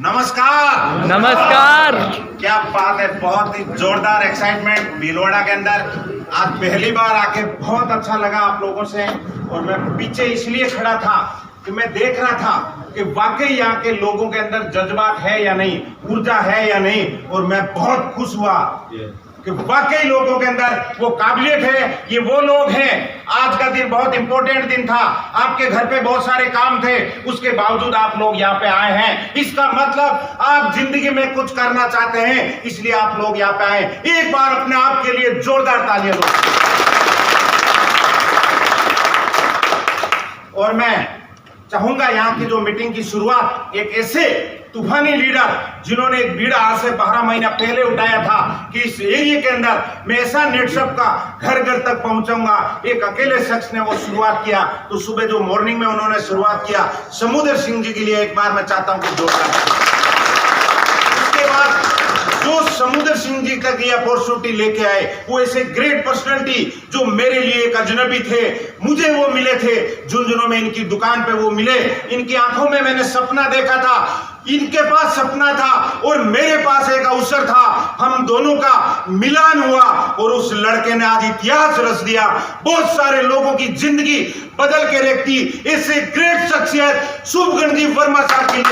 नमस्कार। नमस्कार। क्या बात है, बहुत ही जोरदार एक्साइटमेंट भीलवाड़ा के अंदर। आज पहली बार आके बहुत अच्छा लगा आप लोगों से। और मैं पीछे इसलिए खड़ा था कि मैं देख रहा था कि वाकई यहाँ के लोगों के अंदर जज्बात है या नहीं, ऊर्जा है या नहीं। और मैं बहुत खुश हुआ कि वाकई लोगों के अंदर वो काबिलियत है। ये वो लोग हैं। आज का दिन बहुत इंपॉर्टेंट दिन था। आपके घर पे बहुत सारे काम थे, उसके बावजूद आप लोग यहाँ पे आए हैं। इसका मतलब आप जिंदगी में कुछ करना चाहते हैं, इसलिए आप लोग यहाँ पे आए। एक बार अपने आप के लिए जोरदार तालियां दो। और मैं चाहूंगा यहाँ की जो मीटिंग की शुरुआत एक ऐसे तूफानी लीडर जिन्होंने एक बीड़ा आज से 12 महीना पहले उठाया था कि इस एरिया के अंदर मैं ऐसा नेटवर्क का घर घर तक पहुंचाऊंगा। एक अकेले शख्स ने वो शुरुआत किया। तो सुबह जो मॉर्निंग में उन्होंने शुरुआत किया, समुद्र सिंह जी के लिए एक बार मैं चाहता हूं कि जोरदार। उसके बाद जो समुद्र सिंह जी तक ये अपॉर्चुनिटी लेके आए, वो ऐसे ग्रेट पर्सनालिटी जो मेरे लिए एक अजनबी थे, मुझे वो मिले थे झुंझुनों में। इनकी दुकान पे वो मिले, इनकी आंखों में मैंने सपना देखा था, इनके पास सपना था और मेरे पास एक अवसर था। हम दोनों का मिलान हुआ और उस लड़के ने आज इतिहास रच दिया। बहुत सारे लोगों की जिंदगी बदल के रखी। ऐसे ग्रेट शख्सियत शुभगणदीप वर्मा साहब के लिए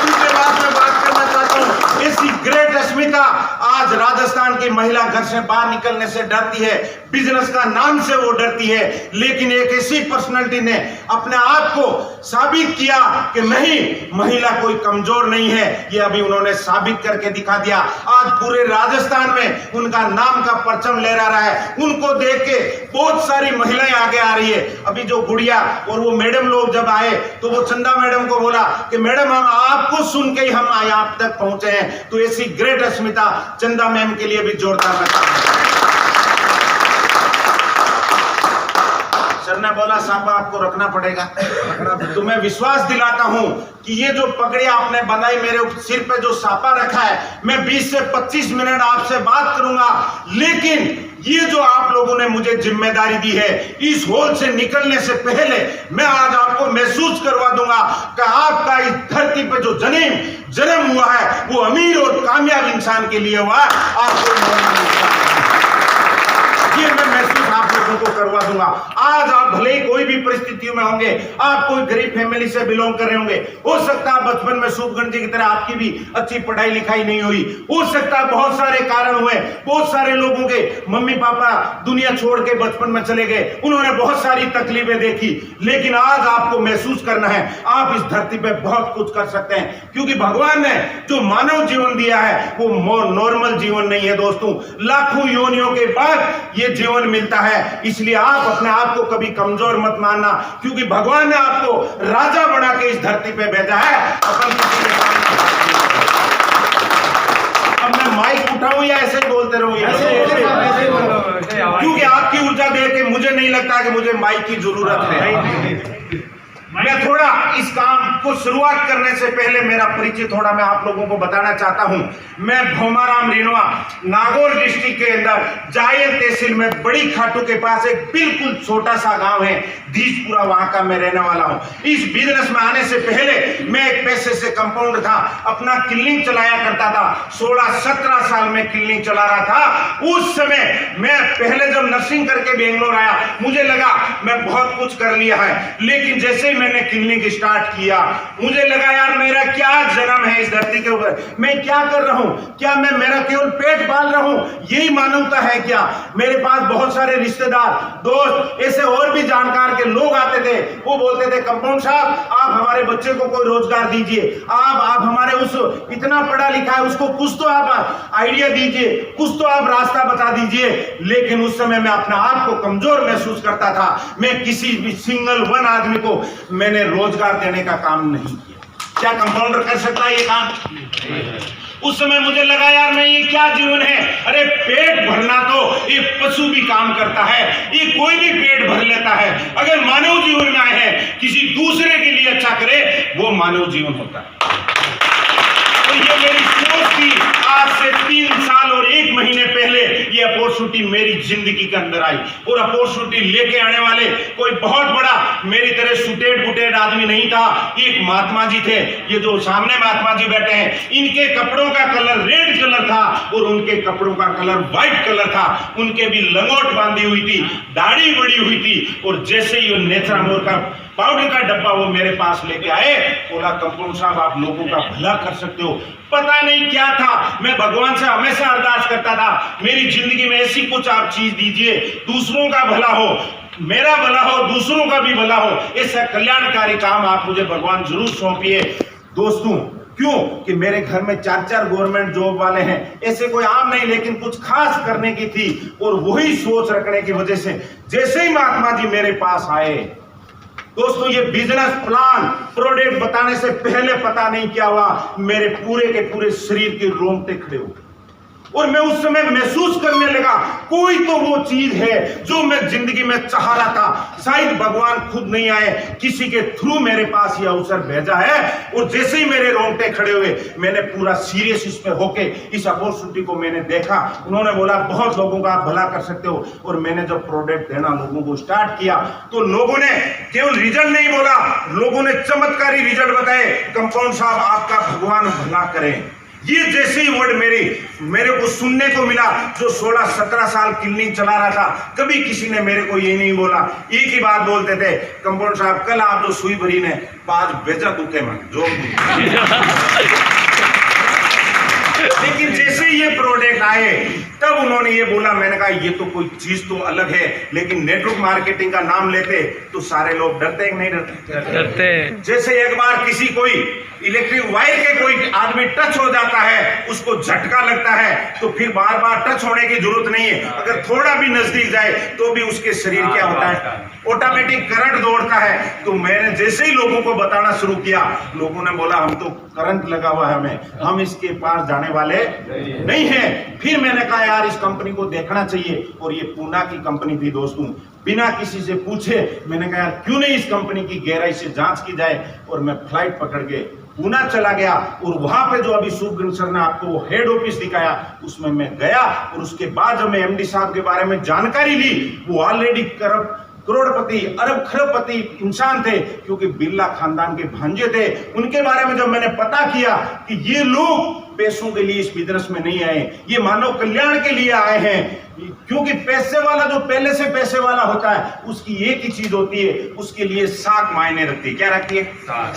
उनके बाद मैं बात करना चाहता हूं। ऐसी ग्रेट अस्मिता आज राजस्थान की महिला घर से बाहर निकलने से डरती है, बिजनेस का नाम से वो डरती है, लेकिन एक ऐसी पर्सनालिटी ने अपने आप को साबित किया कि नहीं, महिला कोई कमजोर नहीं है। ये अभी उन्होंने साबित करके दिखा दिया। आज पूरे राजस्थान में उनका नाम का परचम लहरा रहा है। उनको देख के बहुत सारी महिलाएं आगे आ रही है। अभी जो गुड़िया और वो मैडम लोग जब आए तो वो चंदा मैडम को बोला कि मैडम हम आपको सुन के ही हम आप तक पहुंचे हैं। तो ऐसी ग्रेट अस्मिता चंदा मैम के लिए भी जोरदार बता। सर ने बोला साहब आपको रखना पड़ेगा। तो मैं विश्वास दिलाता हूं कि ये जो पगड़ी आपने बनाई, मेरे सिर पे जो सापा रखा है, मैं 20 से 25 मिनट आपसे बात करूंगा, लेकिन ये जो आप लोगों ने मुझे जिम्मेदारी दी है, इस हॉल से निकलने से पहले मैं आज आपको महसूस करवा दूंगा कि आपका इस धरती पे जो जन्म हुआ है वो अमीर और कामयाब इंसान के लिए हुआ है। आपको ये मैं महसूस आप लोगों को करवा दूंगा। आज आप भले ही कोई भी परिस्थितियों में होंगे, आप कोई गरीब फैमिली से बिलोंग कर रहे होंगे, हो सकता है बचपन में शुभगण जी की तरह आपकी भी अच्छी पढ़ाई लिखाई नहीं हुई, हो सकता है बहुत सारे कारण हुए, बहुत सारे लोगों के मम्मी पापा दुनिया छोड़ के बचपन में चले गए, उन्होंने बहुत सारी तकलीफें देखी, लेकिन आज आपको महसूस करना है आप इस धरती पे बहुत कुछ कर सकते हैं, क्योंकि भगवान ने जो मानव जीवन दिया है वो नॉर्मल जीवन नहीं है दोस्तों। लाखों योनियों के बाद ये जीवन मिलता है। इसलिए आप अपने आप को कभी कमजोर मत मानना, क्योंकि भगवान ने आपको राजा बना के इस धरती पे भेजा है। अपन किसी के सामने अब मैं माइक उठाऊं या ऐसे बोलते रहूं? क्योंकि आपकी ऊर्जा देख के मुझे नहीं लगता कि मुझे माइक की जरूरत है। मैं थोड़ा इस काम को शुरुआत करने से पहले मेरा परिचय थोड़ा मैं आप लोगों को बताना चाहता हूं। मैं भौमाराम रीनवा, नागौर डिस्ट्रिक्ट के अंदर जायल तहसील में बड़ी खाटू के पास एक बिल्कुल छोटा सा गांव है धीजपुरा, वहां का मैं रहने वाला हूं। इस बिजनेस में आने से पहले मैं एक पैसे से कंपाउंडर था, अपना क्लिनिक चलाया करता था। 16-17 साल में क्लिनिक चला रहा था। उस समय मैं पहले जब नर्सिंग करके बेंगलोर आया, मुझे लगा मैं बहुत कुछ कर लिया है, लेकिन जैसे ही मैंने क्लिनिक स्टार्ट किया मुझे लगा यार मेरा क्या जन्म है इस धरती के ऊपर, मैं क्या कर रहा हूं, क्या मैं मेरा केवल पेट पाल रहा हूं, यही मानवता है क्या? मेरे पास बहुत सारे रिश्तेदार दोस्त ऐसे और भी जानकार के लोग आते थे, वो बोलते थे कंपाउंड साहब आप हमारे बच्चे को कोई रोजगार दीजिए, आप हमारे उस इतना पढ़ा लिखा है उसको कुछ तो आप आइडिया दीजिए, कुछ तो आप रास्ता बता दीजिए। लेकिन उस समय मैं अपने आप को कमजोर महसूस करता था। मैं किसी भी सिंगल वन आदमी को मैंने रोजगार देने का काम नहीं किया। क्या कंपाउंडर कर सकता है ये काम? उस समय मुझे लगा यार मैं ये क्या जीवन है, अरे पेट भरना तो ये पशु भी काम करता है, ये कोई भी पेट भर लेता है। अगर मानव जीवन में आए हैं किसी दूसरे के लिए अच्छा करे, वो मानव जीवन होता है। और ये मेरी सोच थी आज से 3 साल और 1 महीने पहले ये अपॉर्चुनिटी मेरी जिंदगी के अंदर आई। और अपॉर्चुनिटी लेके आने वाले कोई बहुत बड़ा मेरी तरह सुटेड बुटेड आदमी नहीं था। एक महात्मा जी थे, ये जो सामने महात्मा जी बैठे हैं, इनके कपड़ों का कलर रेड कलर था और उनके कपड़ों का कलर व्हाइट कलर था। उनके भी लंगोट बांधी हुई थी, दाढ़ी बड़ी हुई थी। और जैसे ही नेत्रा मोर का पाउडर का डब्बा वो मेरे पास लेके आए, बोला कंपाउंड साहब आप लोगों का भला कर सकते हो। पता नहीं क्या था, मैं भगवान से हमेशा अरदास करता था मेरी जिंदगी में ऐसी कुछ आप चीज दीजिए दूसरों का भला हो, मेरा भला हो, दूसरों का भी भला हो। ऐसा कल्याणकारी काम आप मुझे भगवान जरूर सौंपिए। दोस्तों क्यों कि मेरे घर में 4-4 गवर्नमेंट जॉब वाले हैं, ऐसे कोई आम नहीं, लेकिन कुछ खास करने की थी। और वही सोच रखने की वजह से जैसे ही महात्मा जी मेरे पास आए, दोस्तों ये बिजनेस प्लान प्रोडक्ट बताने से पहले पता नहीं क्या हुआ, मेरे पूरे के पूरे शरीर के रोंगटे खड़े हो। और मैं उस समय महसूस करने लगा कोई तो वो चीज है जो मैं जिंदगी में चाह रहा था, शायद भगवान खुद नहीं आए, किसी के थ्रू मेरे पास ये अवसर भेजा है। और जैसे ही मेरे रोंगटे खड़े हुए, मैंने पूरा सीरियस इस पे होके इस अपॉर्चुनिटी को मैंने देखा। उन्होंने बोला बहुत लोगों का आप भला कर सकते हो। और मैंने जब प्रोडक्ट देना लोगों को स्टार्ट किया तो लोगों ने केवल रिजल्ट नहीं बोला, लोगों ने चमत्कारी रिजल्ट बताए। कंपाउंड साहब आपका भगवान भला करें, ये जैसे ही वर्ड मेरे को सुनने को मिला। जो 16-17 साल क्लिनिक चला रहा था, कभी किसी ने मेरे को ये नहीं बोला, एक ही बात बोलते थे, कंपाउंड साहब कल आप जो सुई भरी ने आज बेचा दुखे मन जो लेकिन जैसे ये प्रोडक्ट आए तब उन्होंने ये बोला, मैंने कहा ये तो कोई चीज तो अलग है। लेकिन नेटवर्क मार्केटिंग का नाम लेते तो सारे लोग डरते कि नहीं डरते? जैसे एक बार किसी कोई इलेक्ट्रिक वायर के कोई आदमी टच हो जाता है, उसको झटका लगता है, तो फिर बार बार टच होने की जरूरत नहीं है। अगर थोड़ा भी नजदीक जाए तो भी उसके शरीर क्या होता है, ऑटोमेटिक करंट दौड़ता है। तो मैंने जैसे ही लोगों को बताना शुरू किया, लोगों ने बोला हम तो करंट लगा हुआ है, हमें हम इसके पास जाने वाले नहीं है। फिर मैंने कहा यार इस कंपनी को देखना चाहिए। और ये पूना की कंपनी थी दोस्तों, बिना किसी से पूछे मैंने कहा यार क्यों नहीं इस कंपनी की गहराई से जांच की जाए। और मैं फ्लाइट पकड़ के पूना चला गया। और वहां पे जो अभी सुब्रन सर ने आपको वो हेड ऑफिस दिखाया, उसमें मैं गया। और उसके बाद जब मैं एमडी साहब के बारे में जानकारी ली, वो ऑलरेडी करोड़पति अरब खरबपति इंसान थे, क्योंकि बिरला खानदान के भांजे थे। उनके बारे में जब मैंने पता किया कि ये लोग पैसों के लिए इस बिजनेस में नहीं आए, ये मानव कल्याण के लिए आए हैं। क्योंकि पैसे वाला जो पहले से पैसे वाला होता है, उसकी एक ही चीज होती है, उसके लिए साख मायने रखती है। क्या रखती है?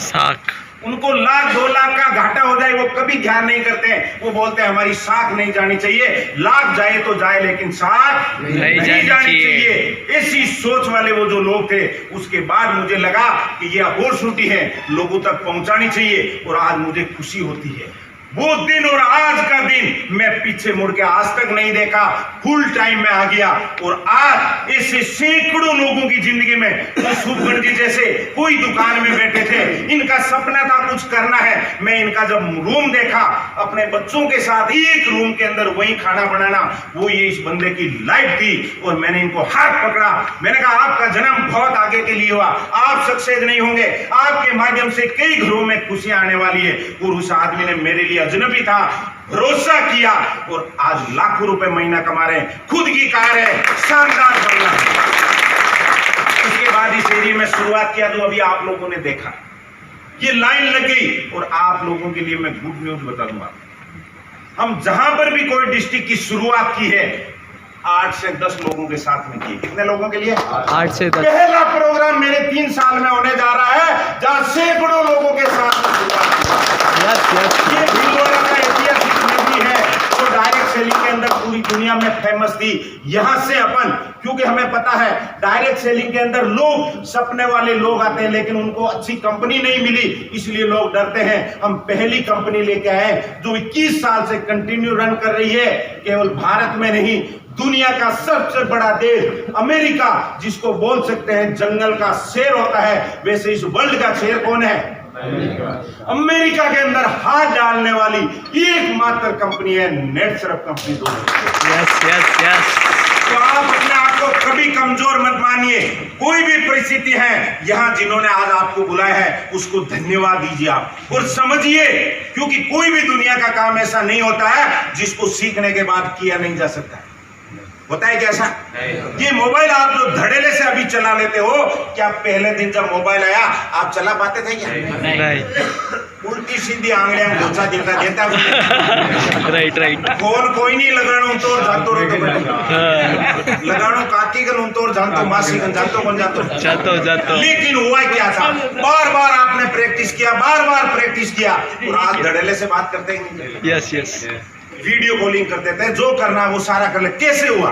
साख। उनको 1-2 लाख का घाटा हो जाए वो कभी ध्यान नहीं करते हैं, वो बोलते हैं हमारी साख नहीं जानी चाहिए, लाख जाए तो जाए लेकिन साख नहीं जानी चाहिए। ऐसी सोच वाले वो जो लोग थे, उसके बाद मुझे लगा कि ये अपॉर्चुनिटी है, लोगों तक पहुंचानी चाहिए। और आज मुझे खुशी होती है वो दिन और आज का दिन मैं पीछे मुड़ के आज तक नहीं देखा, फुल टाइम में आ गया। और आज ऐसे सैकड़ों लोगों की जिंदगी में, तो सुब्रन जी जैसे कोई दुकान में बैठे थे, इनका सपना था कुछ करना है। मैं इनका जब रूम देखा अपने बच्चों के साथ, एक रूम के अंदर वही खाना बनाना, वो ये इस बंदे की लाइफ थी। और मैंने इनको हाथ पकड़ा, मैंने कहा आपका जन्म बहुत आगे के लिए हुआ, आप सक्सेस नहीं होंगे, आपके माध्यम से कई घरों में खुशियां आने वाली है। और उस आदमी ने मेरे लिए अजनबी था, भरोसा किया और आज लाखों रुपए महीना कमा रहे हैं, खुद की कार है, शानदार बंगला। उसके बाद इस एरिया में शुरुआत किया तो अभी आप लोगों ने देखा ये लाइन लग गई। और आप लोगों के लिए मैं गुड न्यूज बता दूंगा, हम जहां पर भी कोई डिस्ट्रिक्ट की शुरुआत की है, 8 से 10 लोगों के साथ में किए। कितने लोगों के लिए? 8 से 10। पहला प्रोग्राम मेरे 3 साल में होने जा रहा है जहां सैकड़ों लोगों के साथ में शुरुआत। ये भीलवाड़ा का ऐतिहासिक नदी है जो डायरेक्ट सेलिंग के अंदर पूरी दुनिया में फेमस थी। यहां से अपन, क्योंकि हमें पता है डायरेक्ट सेलिंग के अंदर लोग सपने वाले लोग आते हैं, लेकिन उनको अच्छी कंपनी नहीं मिली, इसलिए लोग डरते हैं। हम पहली कंपनी लेके आए जो 21 साल से कंटिन्यू रन कर रही है, केवल भारत में नहीं, दुनिया का सबसे बड़ा देश अमेरिका, जिसको बोल सकते हैं जंगल का शेर होता है, वैसे इस वर्ल्ड का शेर कौन है? अमेरिका के अंदर हाथ डालने वाली एकमात्र कंपनी है नेटसर्फ कंपनी। दोस्तों तो आप अपने आप को को कभी कमजोर मत मानिए। कोई भी परिस्थिति है, यहाँ जिन्होंने आज आपको बुलाया है उसको धन्यवाद दीजिए आप और समझिए, क्योंकि कोई भी दुनिया का काम ऐसा नहीं होता है जिसको सीखने के बाद किया नहीं जा सकता। होता है कैसा? ये मोबाइल आप जो धड़ेले से अभी चला लेते हो, क्या पहले दिन जब मोबाइल आया आप चला पाते थे क्या? नहीं। उल्टी सीधी आंगलियां घोचा देता राइट फोन कोई नहीं लगाणो तो जातो रहतो लगाणो काकी कन तो जानतो मासी कन जातो लेकिन हुआ क्या था, बार बार आपने प्रैक्टिस किया, बार बार प्रैक्टिस किया और आज धड़ेले से बात करते हैं। यस वीडियो कॉलिंग करते थे, जो करना वो सारा कर ले। कैसे हुआ?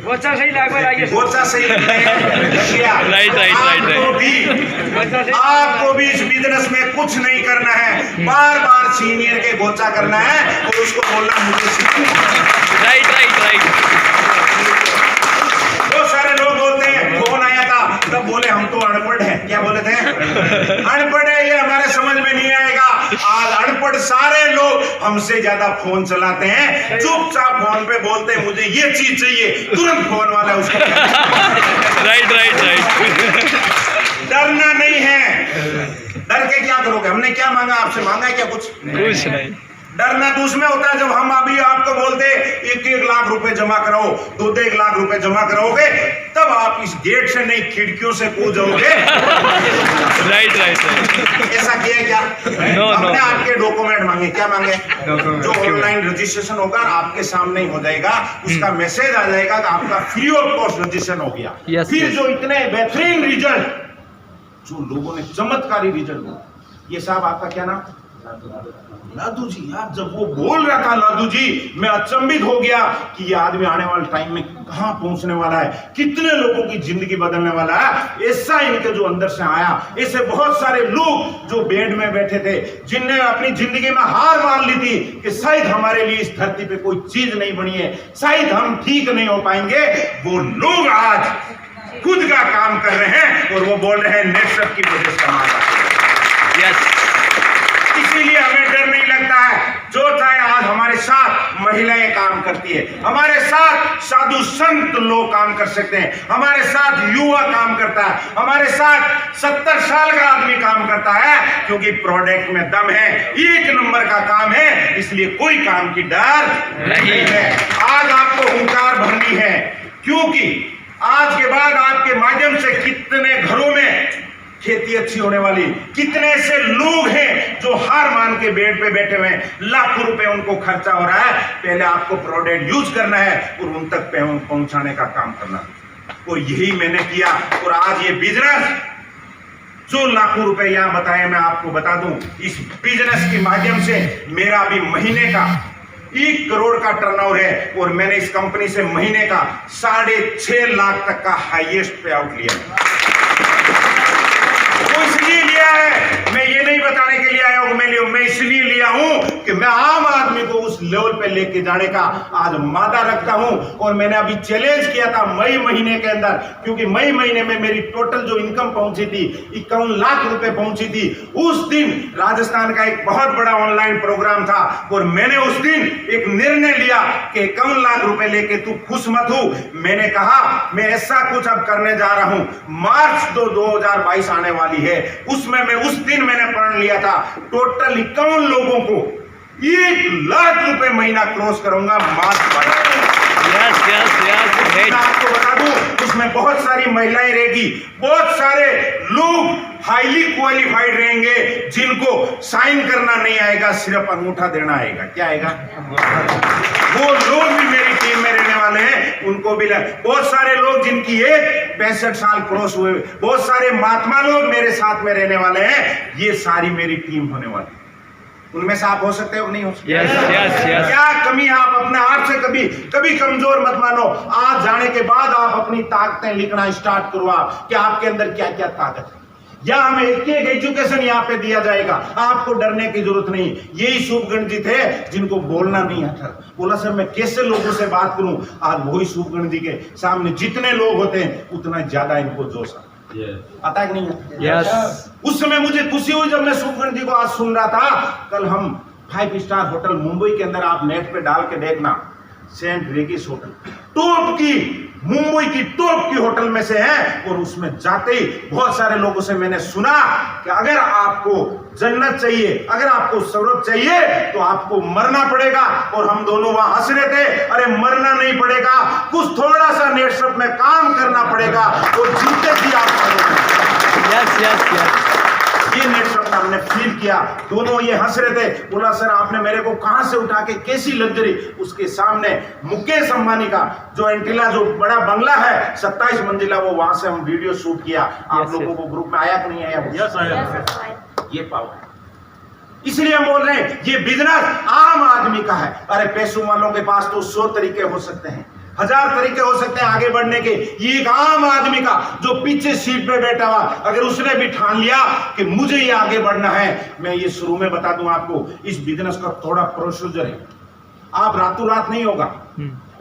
गोचा सही आपको भी इस बिजनेस में कुछ नहीं करना है, बार बार सीनियर के गोचा करना है और उसको बोलना मुझे सीखना। राइट बहुत सारे लोग बोलते हैं, फोन आया था तब बोले हम तो अनपढ़ हैं। क्या बोले थे? अनपढ़ है, ये हमारे समझ में नहीं आएगा। आज अनपढ़ सारे लोग हमसे ज्यादा फोन चलाते हैं, चुपचाप फोन पे बोलते हैं मुझे ये चीज चाहिए, तुरंत फोन वाला उसको राइट डरना नहीं है। डर के क्या करोगे? हमने क्या मांगा आपसे? मांगा है क्या? कुछ नहीं। डरना तो उसमें होता है जब हम अभी आपको बोलते 1-1 लाख रुपए जमा कराओ, 2-2 लाख रुपए जमा कराओगे, तब आप इस गेट से नहीं खिड़कियों से कूद जाओगे। राइट ऐसा किया क्या? हमने आपके डॉक्यूमेंट मांगे। क्या मांगे? जो ऑनलाइन रजिस्ट्रेशन होगा आपके सामने ही हो जाएगा, उसका मैसेज आ जाएगा कि आपका फ्री ऑफ कॉस्ट रजिस्ट्रेशन हो गया। फिर जो इतने बेहतरीन रिजल्ट, जो लोगों ने चमत्कारी रिजल्ट, ये साहब आपका क्या नाम? लादू जी। यार जब वो बोल रहा था लादू जी, मैं अचंभित हो गया कि ये आदमी आने वाले टाइम में कहां पहुंचने वाला है, कितने लोगों की जिंदगी बदलने वाला है। ऐसा इनके जो अंदर से आया, ऐसे बहुत सारे लोग जो बेड में बैठे थे, जिनने अपनी जिंदगी में हार मान ली थी कि शायद हमारे लिए इस धरती पे कोई चीज नहीं बनी है, शायद हम ठीक नहीं हो पाएंगे, वो लोग आज खुद का काम कर रहे हैं और वो बोल रहे हैं नेटवर्क की वजह से हमारा। इसीलिए हमें डर नहीं लगता है। जो चाहे आज हमारे साथ महिलाएं काम करती है, हमारे साथ साधु संत लोग काम कर सकते हैं, हमारे साथ युवा काम करता है, हमारे साथ 70 साल का आदमी काम करता है, क्योंकि प्रोडक्ट में दम है, 1 नंबर का काम है, इसलिए कोई काम की डर नहीं है। आज आपको हुंकार भरनी है, क्योंकि आज के बाद आपके माध्यम से कितने घरों में खेती अच्छी होने वाली, कितने ऐसे लोग हैं जो हार मान के बेड पे बैठे हुए हैं, लाखों रुपए उनको खर्चा हो रहा है। पहले आपको प्रोडक्ट यूज करना है और उन तक पहुंचाने का काम करना है, और यही मैंने किया। और आज ये बिजनेस जो लाखों रुपए यहां बताए, मैं आपको बता दूं, इस बिजनेस के माध्यम से मेरा अभी महीने का 1 करोड़ का टर्नओवर है, और मैंने इस कंपनी से महीने का 6.5 लाख तक का हाईएस्ट पे आउट लिया। वो इसलिए लिया है, मैं ये नहीं बताने के लिए आया हूं मैं इसलिए लिया हूं कि मैं आम आदमी को उस लेवल पे लेके जाने का आज मादा रखता हूं। और मैंने अभी चैलेंज किया था मई महीने के अंदर, क्योंकि मई महीने में मेरी टोटल जो इनकम पहुंची थी 51 लाख रुपए पहुंची थी। उस दिन राजस्थान का एक बहुत बड़ा ऑनलाइन प्रोग्राम था, और मैंने उस दिन एक निर्णय लिया कि 51 लाख रुपए लेके तू खुश मत हो। मैंने कहा मैं ऐसा कुछ अब करने जा रहा हूं, मार्च 2022 आने वाली है, उसमें मैं उस दिन मैंने प्रण लिया था टोटल 51 लोगों को 1 लाख रुपए महीना क्रॉस करूंगा मार्च। आपको बता दूं, उसमें बहुत सारी महिलाएं रहेगी, बहुत सारे लोग हाईली क्वालिफाइड रहेंगे, जिनको साइन करना नहीं आएगा, सिर्फ अंगूठा देना आएगा। क्या आएगा? वो लोग भी मेरी टीम में रहने वाले हैं, उनको भी बहुत सारे लोग जिनकी एज 65 साल क्रॉस हुए, बहुत सारे महात्मा लोग मेरे साथ में रहने वाले हैं। ये सारी मेरी टीम होने वाली, उनमें से आप हो सकते हो, नहीं हो सकते? क्या कमी है? आप अपने आप से कभी कमजोर मत मानो। आज जाने के बाद आप अपनी ताकतें लिखना स्टार्ट करो, कि आपके अंदर क्या क्या ताकत है। या हमें एक एजुकेशन यहाँ पे दिया जाएगा, आपको डरने की जरूरत नहीं। यही शुभगण जी थे जिनको बोलना नहीं आता, बोला सर मैं कैसे लोगों से बात करूं। आज वही शुभगण जी के सामने जितने लोग होते हैं उतना ज्यादा इनको जोश आता है कि नहीं? उस समय मुझे खुशी हुई जब मैं शुभगण जी को आज सुन रहा था। कल हम 5 स्टार होटल मुंबई के अंदर, आप नेट पे डाल के देखना, सेंट रेगिस होटल टॉप की, मुंबई की टॉप की होटल में से है। और उसमें जाते ही बहुत सारे लोगों से मैंने सुना कि अगर आपको जन्नत चाहिए, अगर आपको स्वर्ग चाहिए तो आपको मरना पड़ेगा। और हम दोनों वहां हंस रहे थे, अरे मरना नहीं पड़ेगा, कुछ थोड़ा सा नेटवर्क में काम करना पड़ेगा और जीते जी आप ये नेटवर्क हमने फील किया। दोनों ये हंस रहे थे, बोला सर आपने मेरे को कहां से उठा के, कैसी लग्जरी। उसके सामने मुकेश अंबानी का जो एंटीला, जो बड़ा बंगला है 27 मंजिला, वो वहां से हम वीडियो शूट किया। आप लोगों को ग्रुप में आया कि नहीं आया? ये पावर, इसलिए हम बोल रहे हैं ये बिजनेस आम आदमी का है। अरे पैसों वालों के पास तो 100 तरीके हो सकते हैं, 1000 तरीके हो सकते हैं आगे बढ़ने के। ये एक आम आदमी का जो पीछे सीट पे बैठा हुआ, अगर उसने भी ठान लिया कि मुझे ये आगे बढ़ना है, मैं ये शुरू में बता दूं आपको, इस बिजनेस का थोड़ा प्रोसीजर है। आप रातों रात नहीं होगा,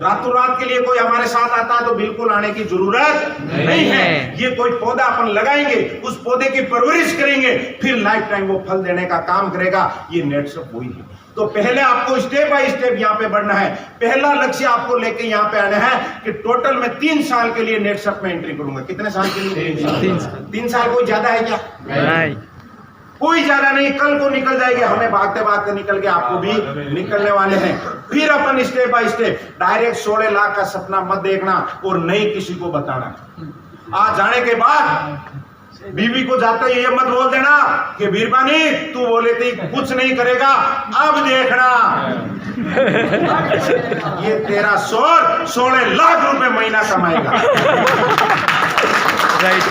रातों रात के लिए कोई हमारे साथ आता है तो बिल्कुल आने की जरूरत नहीं है। ये कोई पौधा अपन लगाएंगे, उस पौधे की परवरिश करेंगे, फिर लाइफ टाइम वो फल देने का काम करेगा। ये नेटवर्क वही है। तो पहले आपको स्टेप बाय स्टेप यहाँ पे बढ़ना है। पहला लक्ष्य आपको लेके यहाँ पे आना है कि टोटल मैं 3 साल के लिए नेटवर्क में एंट्री करूंगा। कितने साल के लिए? 3 साल। कोई ज्यादा है क्या? नहीं, कोई ज्यादा नहीं। कल को निकल जाएंगे, हमें भागते भागते निकल के आपको भी निकलने वाले हैं। फिर अपन step by step, direct 16 lakh का सपना मत देखना और नहीं किसी को बताना। आज जाने के बाद बीवी को जाते ये मत बोल देना कि बीरबानी तू बोले थे कुछ नहीं करेगा, अब देखना ये तेरा 16 लाख रुपए महीना कमाएगा। राइट।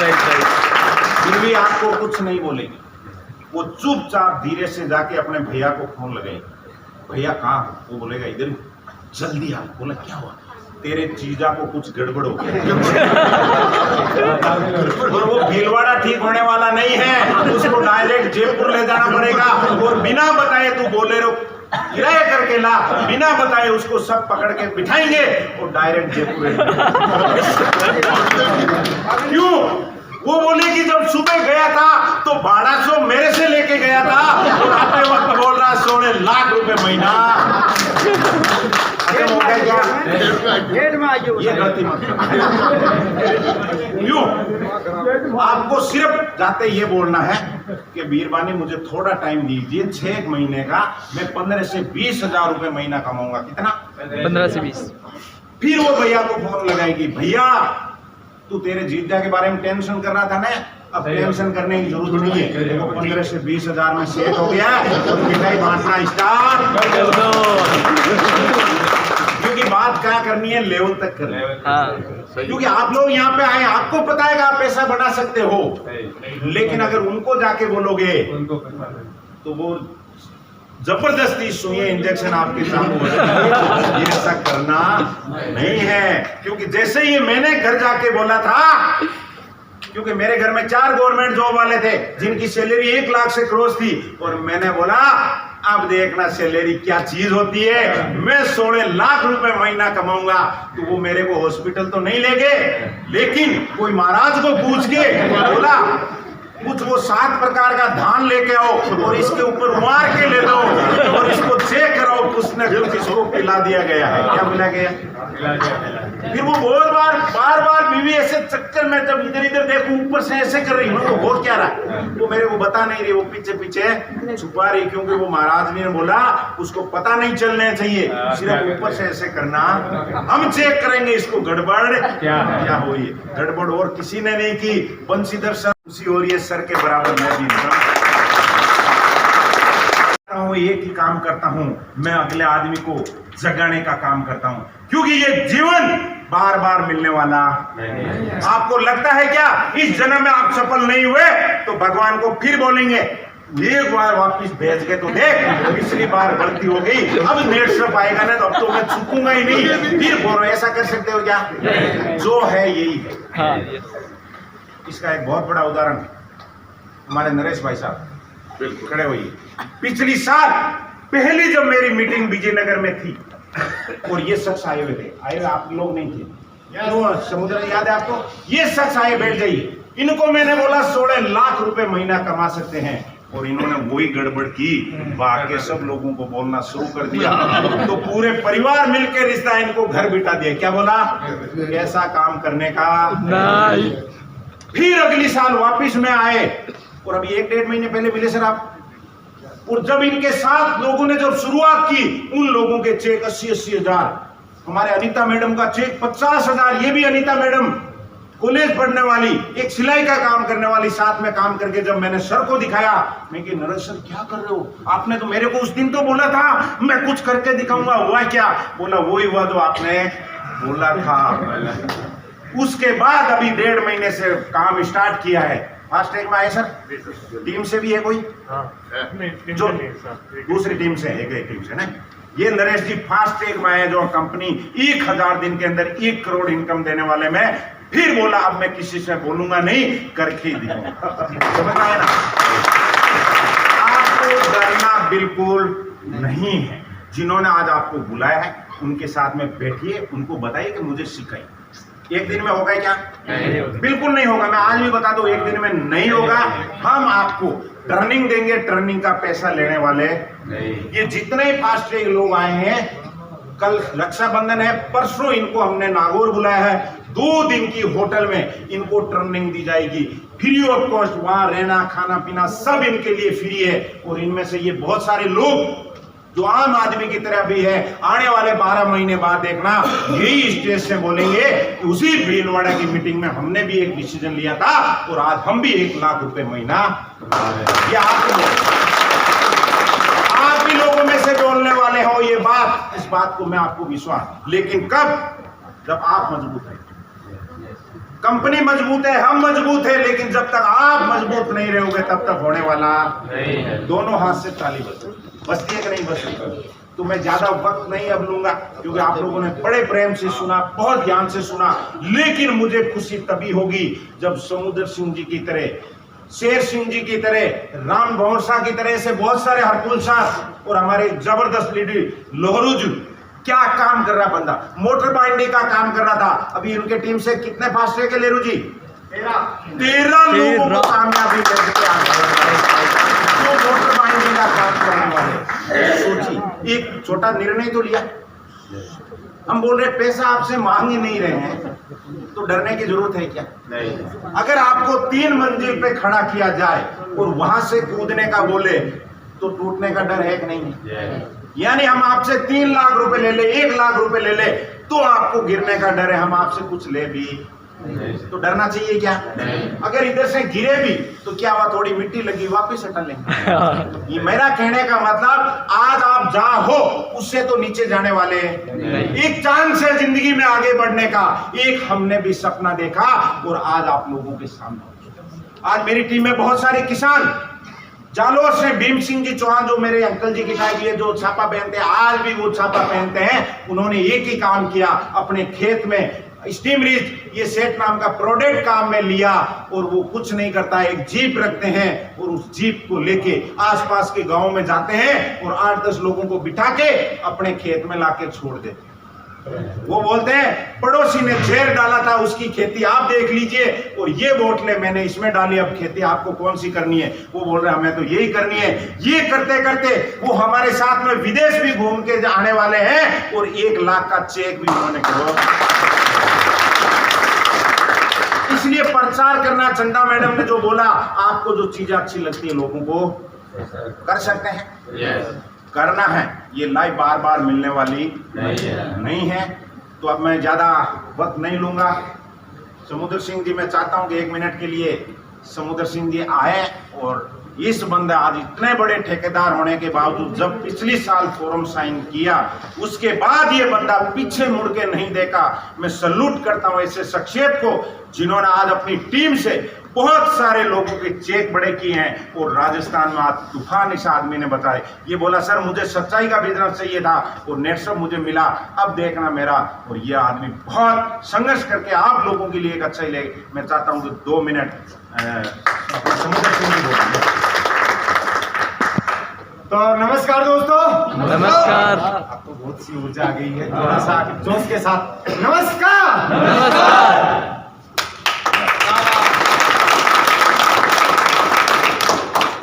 फिर भी आपको कुछ नहीं बोलेगी, वो चुपचाप धीरे से जाके अपने भैया को फोन लगाएगी। भैया कहाँ हो? वो बोलेगा इधर, जल्दी आ। बोला क्या हुआ? तेरे जीजा को कुछ गड़बड़ हो गया। और वो भीलवाड़ा ठीक होने वाला नहीं है, उसको डायरेक्ट जयपुर ले जाना पड़ेगा। और बिना बताए तू बोलेरो किराया करके ला, बिना बताए उसको सब पकड़ के बिठाएंगे और डायरेक्ट जयपुर। क्यों? वो बोले कि जब सुबह गया था तो भाड़ा सो मेरे से लेके गया था और आते वक्त बोल रहा 16 लाख रुपए महीना। ये गलती मत क्यों? आपको सिर्फ जाते ये बोलना है कि बीरबानी मुझे थोड़ा टाइम दीजिए, 6 महीने का मैं 15 से 20 हजार रुपए महीना कमाऊंगा। कितना? 15 से 20। फिर वो भैया को फोन लगाएगी, भैया तू तेरे जीजा के बारे में टेंशन कर रहा था ना, अब टेंशन करने की जरूरत नहीं है। देखो 15 से 20 हजार में सेट हो गया है, तो मिठाई बांटना स्टार्ट कर दो। क्योंकि बात क्या करनी है, लेवल तक करनी है। क्योंकि आप लोग यहाँ पे आए, आपको पता है कि आप पैसा बना सकते हो, लेकिन अगर उनको जाके बोलोगे तो वो जबरदस्ती सुइए इंजेक्शन आपके सामने हो जाएगा। ये ऐसा करना नहीं है। क्योंकि जैसे ही मैंने घर जाके बोला था, क्योंकि मेरे घर में 4 गवर्नमेंट जॉब वाले थे जिनकी सैलरी 1 लाख से क्रॉस थी, और मैंने बोला अब देखना सैलरी क्या चीज होती है, मैं 16 लाख रुपए महीना कमाऊंगा। तो वो मेरे को हॉस्पिटल तो नहीं ले गए, लेकिन कोई महाराज को पूछ के बोला कुछ वो 7 प्रकार का धान लेके आओ और इसके ऊपर मार के ले लो और इसको चेक कराओ, कुछ न कुछ इसको पिला दिया गया है। क्या मिला गया? फिर वो बहुत बार बार बीवी ऐसे चक्कर में, जब इधर इधर देखो ऊपर से ऐसे कर रही, तो हो क्या रहा है वो मेरे को बता नहीं रही, वो पीछे पीछे छुपा रही, क्योंकि वो महाराज ने बोला उसको पता नहीं चलना चाहिए, सिर्फ ऊपर से ऐसे करना, हम चेक करेंगे इसको गड़बड़ क्या हुई। गड़बड़ और किसी ने नहीं की, बंशीधर सर उसी और ये सर के बराबर मैं भी एक ही काम करता हूं, मैं अगले आदमी को जगाने का काम करता हूं, क्योंकि ये जीवन बार बार मिलने वाला नहीं। आपको लगता है क्या इस जन्म में आप सफल नहीं हुए तो भगवान को फिर बोलेंगे एक बार वापिस भेज के तो देख, पिछली बार गलती हो गई, अब नेटवर्क आएगा ना तो अब तो मैं चुकूंगा ही नहीं, फिर बोलो। ऐसा कर सकते हो क्या? जो है यही है। इसका एक बहुत बड़ा उदाहरण हमारे नरेश भाई साहब खड़े हुए। पिछली साल पहली जब मेरी मीटिंग विजयनगर में थी और ये शख्स आए हुए थे, आप लोग नहीं थे, तो समुद्र याद है आपको? ये शख्स आए, बैठ जाइए। इनको मैंने बोला 16 लाख रुपए महीना कमा सकते हैं। और इन्होंने वही गड़बड़ की, बाकी सब लोगों को बोलना शुरू कर दिया। तो पूरे परिवार मिलकर रिश्ता इनको घर बिठा दिया। क्या बोला? कैसा काम करने का नहीं। फिर अगली साल वापिस में आए और अभी 1-1.5 महीने पहले मिले सर आप। और जब इनके साथ लोगों ने जब शुरुआत की, उन लोगों के चेक 80-80 हजार, हमारे अनीता मैडम का चेक 50 हजार। ये भी अनीता मैडम कॉलेज पढ़ने वाली, एक सिलाई का काम करने वाली, साथ में काम करके जब मैंने सर को दिखाया, मैं कि नरेश सर क्या कर रहे हो? आपने तो मेरे को उस दिन तो बोला था मैं कुछ करके दिखाऊंगा, हुआ क्या? बोला वही हुआ जो आपने बोला था। उसके बाद अभी 1.5 महीने से काम स्टार्ट किया है। फास्ट ट्रैक में आए सर? टीम से भी है कोई? जो दूसरी टीम से है, एक टीम से ना। ये नरेश जी फास्ट ट्रैक में आए, जो कंपनी 1000 दिन के अंदर 1 करोड़ इनकम देने वाले में। फिर बोला अब मैं किसी से बोलूंगा नहीं, करके ही दिखाऊंगा। समझ आए ना? आपको डरना बिल्कुल नहीं है। जिन्होंने आज आपको बुलाया है उनके साथ में बैठिए, उनको बताइए कि मुझे सिखाइए। एक दिन में होगा क्या? बिल्कुल नहीं होगा। मैं आज भी बता दूं, एक दिन में नहीं होगा। हम आपको ट्रेनिंग देंगे, ट्रेनिंग का पैसा लेने वाले नहीं। ये जितने ही फास्ट ट्रैक लोग आए हैं, कल रक्षाबंधन है, परसों इनको हमने नागौर बुलाया है। 2 दिन की होटल में इनको ट्रेनिंग दी जाएगी, फ्री ऑफ कॉस्ट। वहां रहना खाना पीना सब इनके लिए फ्री है। और इनमें से ये बहुत सारे लोग जो आम आदमी की तरह भी है, आने वाले 12 महीने बाद देखना यही स्टेज से बोलेंगे कि उसी भीलवाड़ा की मीटिंग में हमने भी एक डिसीजन लिया था और आज हम भी 1 लाख रुपए महीना कमा रहे हैं। ये आप ही लोगों में से बोलने वाले हो ये बात। इस बात को मैं आपको विश्वास, लेकिन कब? जब आप मजबूत हैं। कंपनी मजबूत है, हम मजबूत है, लेकिन जब तक आप मजबूत नहीं रहोगे तब तक होने वाला नहीं है। दोनों हाथ से ताली बजती है कि नहीं बजती? तो मैं ज्यादा वक्त नहीं अब लूंगा, क्योंकि आप लोगों ने बड़े प्रेम से सुना, बहुत ध्यान से सुना। लेकिन मुझे खुशी तभी होगी जब समुद्र सिंह जी की तरह, शेर सिंह जी की तरह, राम भंवर शाह की तरह से बहुत सारे, हरकुल शाह और हमारे जबरदस्त लीडर लोहरुज, क्या काम कर रहा बंदा, मोटर बाइंडिंग का काम कर रहा था। अभी उनके टीम से कितने फास्ट है लेरू जी? 13 लोगों को कामयाबी करके आ गए जो मोटर बाइंडिंग का काम करने वाले। सोचिए, एक छोटा निर्णय तो लिया। हम बोल रहे पैसा आपसे मांग ही नहीं रहे हैं, तो डरने की जरूरत है क्या? नहीं। अगर आपको 3 मंजिल पे खड़ा किया जाए और वहां से कूदने का बोले तो टूटने का डर है कि नहीं? यानी हम आपसे 3 लाख रुपए ले ले, 1 लाख रुपए ले ले, तो आपको गिरने का डर है। हम आपसे कुछ ले भी तो डरना चाहिए क्या? अगर इधर से गिरे भी तो क्या हुआ, थोड़ी मिट्टी लगी वापस हटा लेंगे। ये मेरा कहने का मतलब, आज आप जहां हो उससे तो नीचे जाने वाले एक चांस है जिंदगी में आगे बढ़ने का। एक हमने भी सपना देखा और आज आप लोगों के सामने। आज मेरी टीम में बहुत सारे किसान, जालोर से भीम सिंह जी चौहान, जो मेरे अंकल जी की टाइप है, जो छापा पहनते हैं, आज भी वो छापा पहनते हैं। उन्होंने एक ही काम किया, अपने खेत में स्टीम रिच, ये सेट नाम का प्रोडक्ट काम में लिया और वो कुछ नहीं करता, एक जीप रखते हैं और उस जीप को लेके आसपास के गांव में जाते हैं और 8-10 लोगों को बिठा के अपने खेत में लाके छोड़ देते हैं। वो बोलते हैं पड़ोसी ने जहर डाला था, उसकी खेती आप देख लीजिए, और ये बोतलें मैंने इसमें डाली, अब खेती आपको कौन सी करनी है? वो बोल रहे हैं हमें तो यही करनी है। ये करते करते वो हमारे साथ में विदेश भी घूम के आने वाले हैं और 1 लाख का चेक भी उन्होंने किया। इसलिए प्रचार करना, चंदा मैडम ने जो बोला, आपको जो चीजें अच्छी लगती है लोगों को कर सकते हैं, करना है। ये लाइफ बार बार मिलने वाली नहीं है। तो अब मैं ज्यादा वक्त नहीं लूंगा। समुद्र सिंह जी, मैं चाहता हूं कि 1 मिनट के लिए समुद्र सिंह जी आए। और इस बंदा आज इतने बड़े ठेकेदार होने के बावजूद, जब पिछली साल फॉर्म साइन किया उसके बाद ये बंदा पीछे मुड़ के नहीं देखा। मैं सल्यूट करता हूं ऐसे शख्सियत को जिन्होंने आज अपनी टीम से बहुत सारे लोगों के चेक बड़े किए हैं। और राजस्थान में आज तूफान इस आदमी ने बताया, ये बोला सर मुझे सच्चाई का बिजनेस चाहिए था और नेटसप मुझे मिला, अब देखना मेरा। और ये आदमी बहुत संघर्ष करके आप लोगों के लिए एक अच्छा ही ले। मैं चाहता हूं कि 2 मिनट समुद्र सिंह जी बोलेंगे। तो नमस्कार दोस्तों। नमस्कार। आपको बहुत सी ऊर्जा आ गई है, थोड़ा सा जोश के साथ नमस्कार।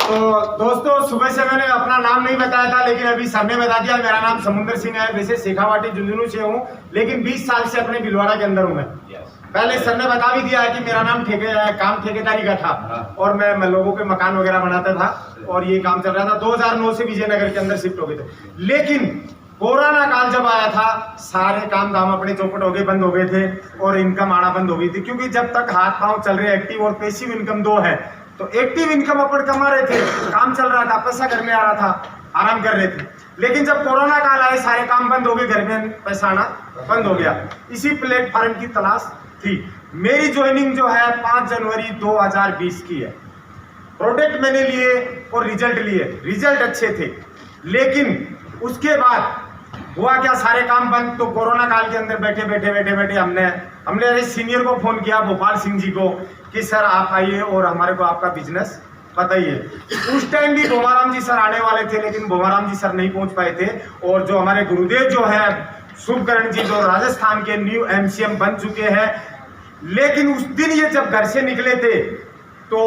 तो दोस्तों सुबह से मैंने अपना नाम नहीं बताया था, लेकिन अभी सर ने बता दिया। मेरा नाम समुंदर सिंह है। वैसे शेखावाटी झुंझुनू से हूँ, लेकिन 20 साल से अपने भिलवाड़ा के अंदर हूँ मैं। पहले सर ने बता भी दिया है कि मेरा नाम काम ठेकेदारी का था और मैं लोगों के मकान वगैरह बनाता था और ये काम चल रहा था। 2009 से विजयनगर के अंदर शिफ्ट हो गए थे, लेकिन कोरोना काल जब आया था सारे काम धाम अपने चौपट हो गए, बंद हो गए थे और इनकम आना बंद हो गई थी। क्योंकि जब तक हाथ पांव चल रहे, एक्टिव और पैसिव इनकम दो है, तो एक्टिव इनकम अपन कमा रहे थे, काम चल रहा था, पैसा घर में आ रहा था, आराम कर रहे थे। लेकिन जब कोरोना काल आए सारे काम बंद हो गए, घर में पैसा आना बंद हो गया। इसी प्लेटफॉर्म की तलाश थी। मेरी ज्वाइनिंग जो है 5 जनवरी 2020 की है। प्रोडक्ट मैंने लिए और रिजल्ट लिए, रिजल्ट अच्छे थे, लेकिन उसके बाद हुआ क्या, सारे काम बंद। तो कोरोना काल के अंदर बैठे हमने अरे सीनियर को फोन किया, भोपाल सिंह जी को, कि सर आप आइए और हमारे को आपका बिजनेस बताइए। उस टाइम भी भोमाराम जी सर आने वाले थे, लेकिन भोमाराम जी सर नहीं पहुंच पाए थे। और जो हमारे गुरुदेव जो है शुभकरण जी, जो राजस्थान के न्यू एमसीएम बन चुके हैं, लेकिन उस दिन ये जब घर से निकले थे तो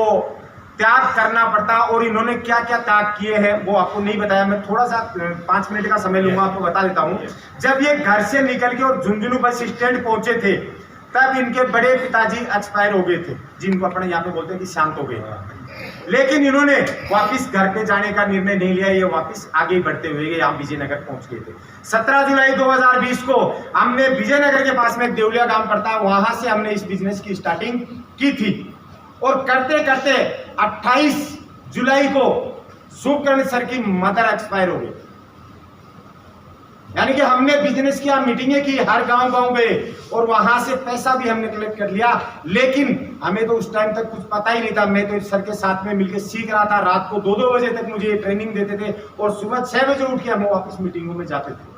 त्याग करना पड़ता। और इन्होंने क्या क्या त्याग किए हैं वो आपको नहीं बताया। मैं थोड़ा सा 5 मिनट का समय लूंगा, आपको बता देता हूँ। जब ये घर से निकल के और झुंझुनू बस स्टैंड पहुंचे थे, तब इनके बड़े पिताजी एक्सपायर हो गए थे, जिनको अपने यहाँ पे बोलते हैं कि शांत हो गए। लेकिन इन्होंने वापिस घर पे जाने का निर्णय नहीं लिया, ये वापिस आगे बढ़ते हुए यहाँ विजयनगर पहुंच गए थे। 17 जुलाई 2020 को हमने विजयनगर के पास में देवलिया गांव पड़ता है, वहां से हमने इस बिजनेस की स्टार्टिंग की थी। और करते करते 28 जुलाई को शुभकरण सर की मदर एक्सपायर हो गई। यानी कि हमने बिजनेस किया, मीटिंगें की, हर गांव गए और वहां से पैसा भी हमने कलेक्ट कर लिया। लेकिन हमें तो उस टाइम तक कुछ पता ही नहीं था। मैं तो सर के साथ में मिलकर सीख रहा था। रात को 2-2 बजे तक मुझे ट्रेनिंग देते थे और सुबह 6 बजे उठ के हम वापस मीटिंगों में जाते थे।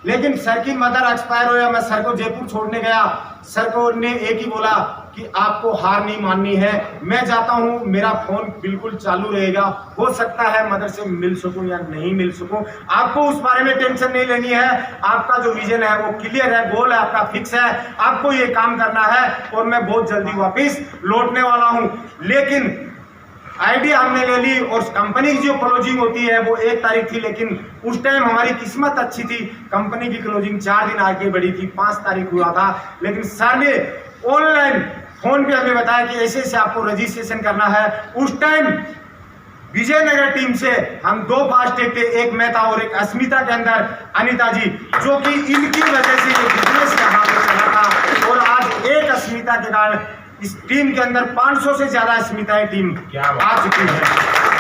लेकिन सर की मदर एक्सपायर हो गया। मैं सर को जयपुर छोड़ने गया, सर को ने एक ही बोला कि आपको हार नहीं माननी है, मैं जाता हूं, मेरा फोन बिल्कुल चालू रहेगा, हो सकता है मदर से मिल सकूं या नहीं मिल सकूं, आपको उस बारे में टेंशन नहीं लेनी है। आपका जो विजन है वो क्लियर है, गोल है आपका फिक्स है, आपको ये काम करना है और मैं बहुत जल्दी वापिस लौटने वाला हूं। लेकिन आइडिया हमने ले ली और कंपनी की जो क्लोजिंग होती है वो 1 तारीख थी, लेकिन उस टाइम हमारी किस्मत अच्छी थी, कंपनी की क्लोजिंग 4 दिन आगे बढ़ी थी, 5 तारीख हुआ था। लेकिन सर ने ऑनलाइन फोन पे हमें बताया कि ऐसे ऐसे आपको रजिस्ट्रेशन करना है। उस टाइम विजयनगर टीम से हम 2 फास्टैग थे, एक मैं था और एक अस्मिता के अंदर अनिता जी, जो कि इनकी वजह से ये बिजनेस का हाथ चला था। और आज एक अस्मिता के कारण इस टीम के अंदर 500 से ज्यादा अस्मिताएं टीम आ चुकी है।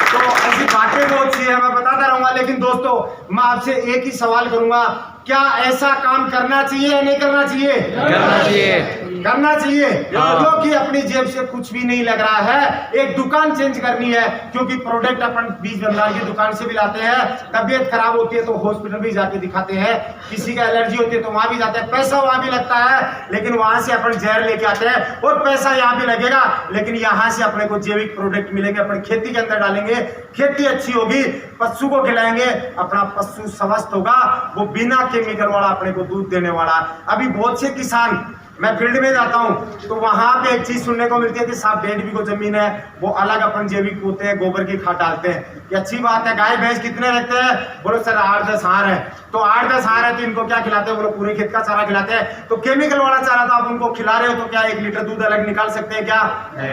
तो ऐसी बातें बहुत सी है, मैं बताता रहूंगा। लेकिन दोस्तों मैं आपसे एक ही सवाल करूंगा, क्या ऐसा काम करना चाहिए या नहीं करना चाहिए? करना चाहिए। करना चाहिए, क्योंकि अपनी जेब से कुछ भी नहीं लग रहा है। एक दुकान चेंज करनी है, क्योंकि प्रोडक्ट अपन 20 भंडार की दुकान से भी लाते हैं, तबीयत खराब होती है तो हॉस्पिटल भी जाके दिखाते हैं, किसी का एलर्जी होती है तो वहां भी जाते हैं, पैसा वहां भी लगता है। लेकिन वहां से अपन जहर लेके आते हैं और पैसा यहाँ भी लगेगा, लेकिन यहाँ से अपने को जैविक प्रोडक्ट मिलेंगे, अपन खेती के अंदर डालेंगे, खेती अच्छी होगी, पशु को खिलाएंगे, अपना पशु स्वस्थ होगा, वो बिना केमिकल वाला अपने को दूध देने वाला। अभी बहुत से किसान, मैं फील्ड में जाता हूं तो वहां पे एक चीज सुनने को मिलती है कि साहब 1.5 बीघा जमीन है, वो अलग अपन जैविक होते हैं, गोबर की खाद डालते हैं। ये अच्छी बात है। गाय भैंस कितने रखते हैं? बोलो सर 8-10 हार है। तो 8-10 हार है तो इनको क्या खिलाते हैं? बोलो पूरे खेत का चारा खिलाते हैं। तो केमिकल वाला चारा तो आप उनको खिला रहे हो, तो क्या 1 लीटर दूध अलग निकाल सकते हैं क्या?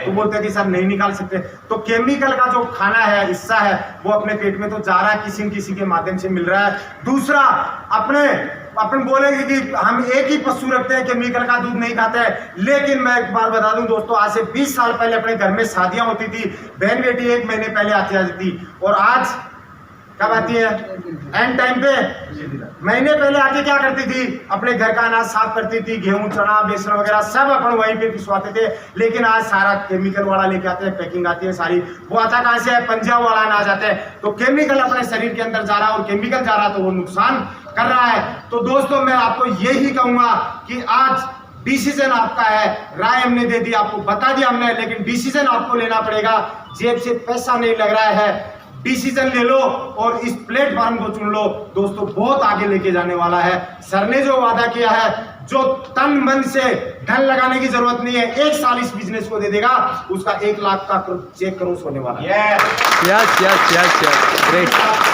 तो बोलते हैं कि सर नहीं निकाल सकते। तो केमिकल का जो खाना है, हिस्सा है, वो अपने पेट में तो जा रहा है, किसी न किसी के माध्यम से मिल रहा है। दूसरा, अपन बोलेंगे कि हम एक ही पशु रखते हैं, केमिकल का दूध नहीं खाते हैं। लेकिन मैं एक बार बता दूं दोस्तों, आज से 20 साल पहले अपने घर में शादियां होती थी, बहन बेटी 1 महीने पहले आती थी, और आज कब आती है? एंड टाइम पे। महीने पहले आके क्या करती थी? अपने घर का अनाज साफ करती थी, गेहूं, चना, बेसन वगैरह सब अपन वहीं पे पिसवाते थे। लेकिन आज सारा केमिकल वाला लेके आते हैं, पैकिंग आती है सारी, वो आता कहां से है? पंजाब वाला अनाज आता है। तो केमिकल अपने शरीर के अंदर जा रहा है, और केमिकल जा रहा है तो वो नुकसान कर रहा है। तो दोस्तों मैं आपको यही कहूंगा कि आज डिसीजन आपका है, राय हमने दे दी, आपको बता दिया हमने, लेकिन डिसीजन आपको लेना पड़ेगा। जेब से पैसा नहीं लग रहा है, डिसीजन ले लो और इस प्लेटफॉर्म को चुन लो। दोस्तों बहुत आगे लेके जाने वाला है। सर ने जो वादा किया है, जो तन मन से धन लगाने की जरूरत नहीं है, 1 साल इस बिजनेस को दे देगा, उसका 1 लाख का चेक क्रॉस होने वाला है। Yes, yes, yes, yes. Great.